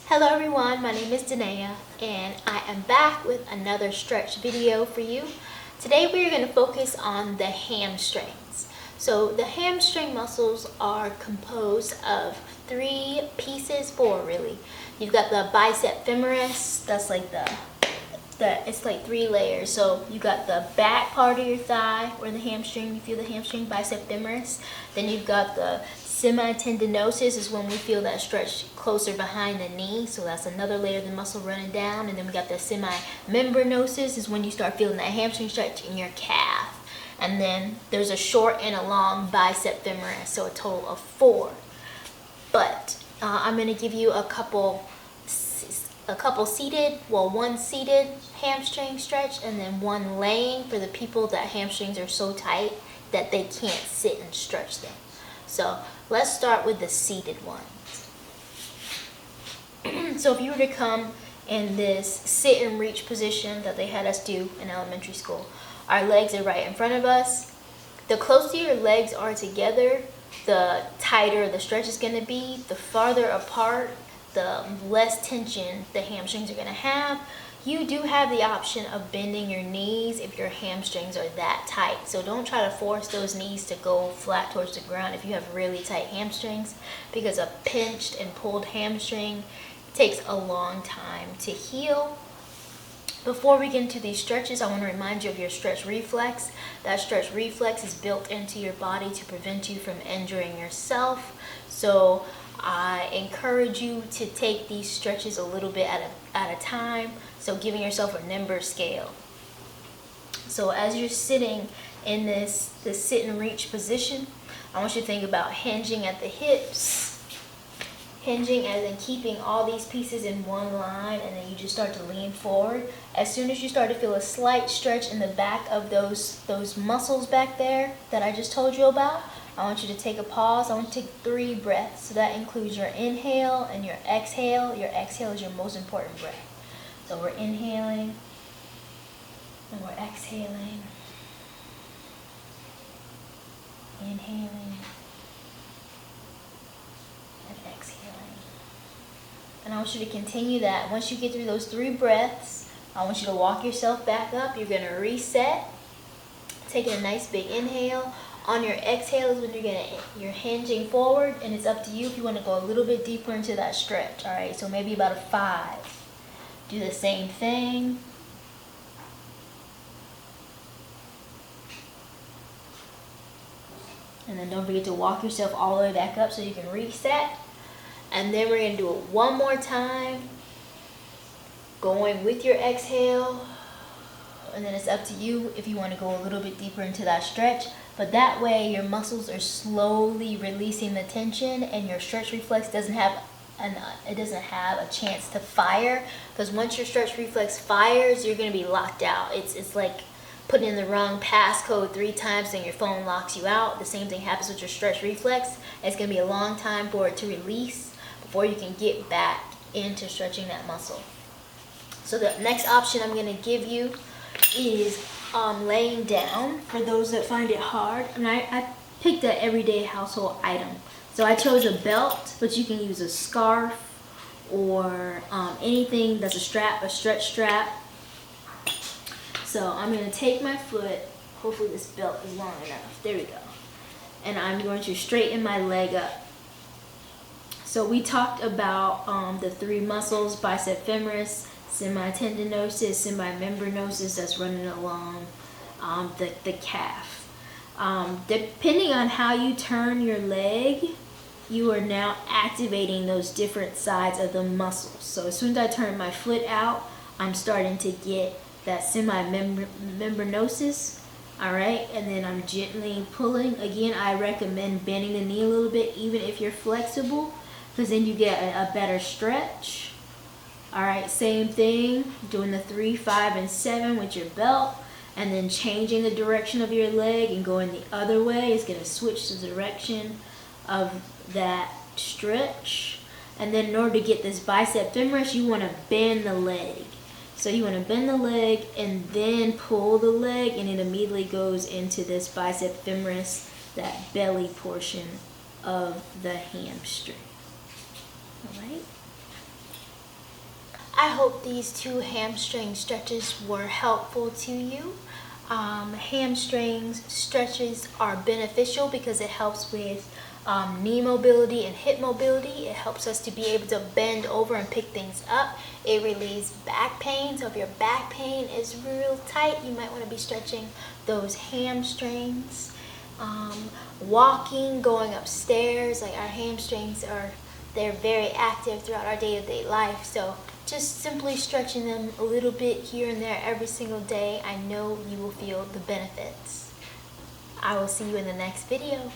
Hello everyone, my name is DeNaya and I am back with another stretch video for you. Today we are going to focus on the hamstrings. So the hamstring muscles are composed of four really. You've got the biceps femoris, that's like it's like 3 layers. So you got the back part of your thigh or the hamstring, you feel the hamstring, biceps femoris. Then you've got the Semitendinosus is when we feel that stretch closer behind the knee, so that's another layer of the muscle running down. And then we got the Semimembranosus is when you start feeling that hamstring stretch in your calf. And then there's a short and a long biceps femoris, so a total of 4. But I'm going to give you a couple seated, one seated hamstring stretch and then one laying for the people that hamstrings are so tight that they can't sit and stretch them. So let's start with the seated ones. So if you were to come in this sit and reach position that they had us do in elementary school, our legs are right in front of us. The closer your legs are together, the tighter the stretch is going to be. The farther apart, the less tension the hamstrings are going to have. You do have the option of bending your knees if your hamstrings are that tight. So don't try to force those knees to go flat towards the ground if you have really tight hamstrings, because a pinched and pulled hamstring takes a long time to heal. Before we get into these stretches, I want to remind you of your stretch reflex. That stretch reflex is built into your body to prevent you from injuring yourself. So I encourage you to take these stretches a little bit at a time, so giving yourself a number scale. So as you're sitting in this sit and reach position, I want you to think about hinging at the hips, hinging as in keeping all these pieces in one line, and then you just start to lean forward. As soon as you start to feel a slight stretch in the back of those muscles back there that I just told you about, I want you to take a pause. I want you to take 3 breaths. So that includes your inhale and your exhale. Your exhale is your most important breath. So we're inhaling and we're exhaling. Inhaling and exhaling. And I want you to continue that. Once you get through those 3 breaths, I want you to walk yourself back up. You're going to reset. Taking a nice big inhale. On your exhale is when you're hinging forward, and it's up to you if you want to go a little bit deeper into that stretch. All right, so maybe about a 5. Do the same thing. And then don't forget to walk yourself all the way back up so you can reset. And then we're going to do it one more time, going with your exhale. And then it's up to you if you want to go a little bit deeper into that stretch. But that way your muscles are slowly releasing the tension, and your stretch reflex doesn't have a chance to fire, because once your stretch reflex fires, you're going to be locked out. It's like putting in the wrong passcode 3 times and your phone locks you out. The same thing happens with your stretch reflex. It's going to be a long time for it to release before you can get back into stretching that muscle. So the next option I'm going to give you is laying down for those that find it hard. And I picked an everyday household item. So I chose a belt, but you can use a scarf or anything that's a stretch strap. So I'm going to take my foot, hopefully this belt is long enough, there we go. And I'm going to straighten my leg up. So we talked about the 3 muscles, biceps femoris, semitendinosus, semimembranosus, that's running along the calf. Depending on how you turn your leg, you are now activating those different sides of the muscles. So as soon as I turn my foot out, I'm starting to get that semimembranosus. All right, and then I'm gently pulling. Again, I recommend bending the knee a little bit, even if you're flexible, because then you get a better stretch. All right, same thing, doing the 3, 5, and 7 with your belt, and then changing the direction of your leg and going the other way. It's going to switch the direction of that stretch. And then in order to get this biceps femoris, you want to bend the leg. So you want to bend the leg and then pull the leg, and it immediately goes into this biceps femoris, that belly portion of the hamstring. All right. I hope these 2 hamstring stretches were helpful to you. Hamstrings stretches are beneficial because it helps with knee mobility and hip mobility. It helps us to be able to bend over and pick things up. It relieves back pain. So if your back pain is real tight, you might want to be stretching those hamstrings. Walking, going upstairs, like our hamstrings they're very active throughout our day-to-day life. So just simply stretching them a little bit here and there every single day, I know you will feel the benefits. I will see you in the next video.